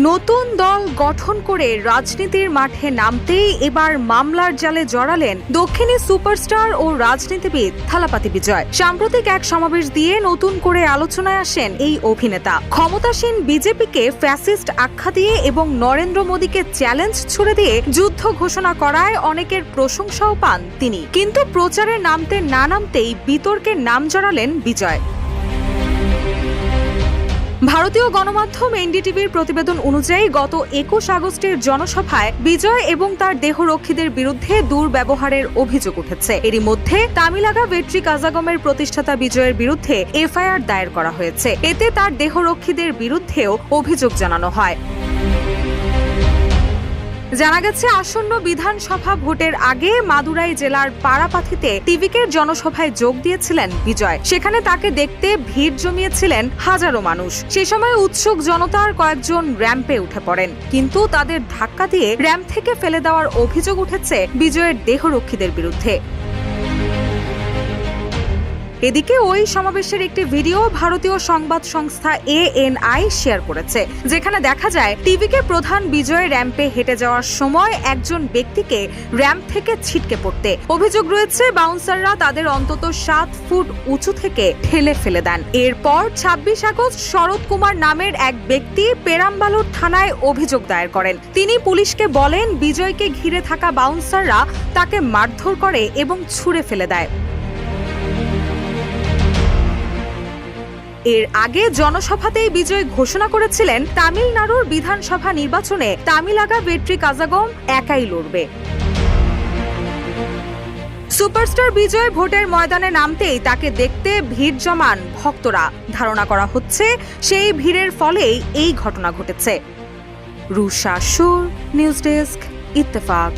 নতুন দল গঠন করে রাজনীতির মাঠে নামতেই এবার মামলার জালে জড়ালেন দক্ষিণী সুপারস্টার ও রাজনীতিবিদ থালাপতি বিজয়। সাম্প্রতিক এক সমাবেশ দিয়ে নতুন করে আলোচনায় আসেন এই অভিনেতা। ক্ষমতাসীন বিজেপিকে ফ্যাসিস্ট আখ্যা দিয়ে এবং নরেন্দ্র মোদীকে চ্যালেঞ্জ ছুড়ে দিয়ে যুদ্ধ ঘোষণা করায় অনেকের প্রশংসাও পান তিনি। কিন্তু প্রচারে নামতে না নামতেই বিতর্কের নাম জড়ালেন বিজয়। ভারতীয় গণমাধ্যম এনডিটিভির প্রতিবেদন অনুযায়ী গত ২১ আগস্টের জনসভায় বিজয় এবং তার দেহরক্ষীদের বিরুদ্ধে দুর্ব্যবহারের অভিযোগ উঠেছে। এরই মধ্যে তামিলাগা ভেট্রি কাজাগমের প্রতিষ্ঠাতা বিজয়ের বিরুদ্ধে এফআইআর দায়ের করা হয়েছে। এতে তার দেহরক্ষীদের বিরুদ্ধেও অভিযোগ জানানো হয়। জানা গেছে, আসন্ন বিধানসভা ভোটের আগে মাদুরাই জেলার পাড়াপাথিতে টিভিকের জনসভায় যোগ দিয়েছিলেন বিজয়। সেখানে তাকে দেখতে ভিড় জমিয়েছিলেন হাজারো মানুষ। সে সময় উৎসুক জনতার কয়েকজন র্যাম্পে উঠে পড়েন, কিন্তু তাদের ধাক্কা দিয়ে র্যাম্প থেকে ফেলে দেওয়ার অভিযোগ উঠেছে বিজয়ের দেহরক্ষীদের বিরুদ্ধে। এদিকে ওই সমাবেশের একটি ভিডিও ভারতীয় সংবাদ সংস্থা ANI শেয়ার করেছে, যেখানে দেখা যায় টিভিকে প্রধান বিজয় র্যাম্পে হেঁটে যাওয়ার সময় একজন ব্যক্তিকে র্যাম্প থেকে ছিটকে পড়তে অভিযোগ রয়েছে বাউন্সাররা তাদের অন্তত 7 ফুট উঁচু থেকে ঠেলে ফেলে দেন। এরপর ২৬ আগস্ট শরৎ কুমার নামের এক ব্যক্তি পেরাম্বালুর থানায় অভিযোগ দায়ের করেন। তিনি পুলিশকে বলেন বিজয়কে ঘিরে থাকা বাউন্সাররা তাকে মারধর করে এবং ছুঁড়ে ফেলে দেয়। এর আগে জনসভাতেই বিজয় ঘোষণা করেছিলেন তামিলনাড়ুর বিধানসভা নির্বাচনে তামিলাগা ভেট্রি কাজাগম একাই লড়বে। সুপারস্টার বিজয় ভোটের ময়দানে নামতেই তাকে দেখতে ভিড় জমান ভক্তরা। ধারণা করা হচ্ছে সেই ভিড়ের ফলেই এই ঘটনা ঘটেছে। রুশা সুর, নিউজ ডেস্ক, ইত্তেফাক।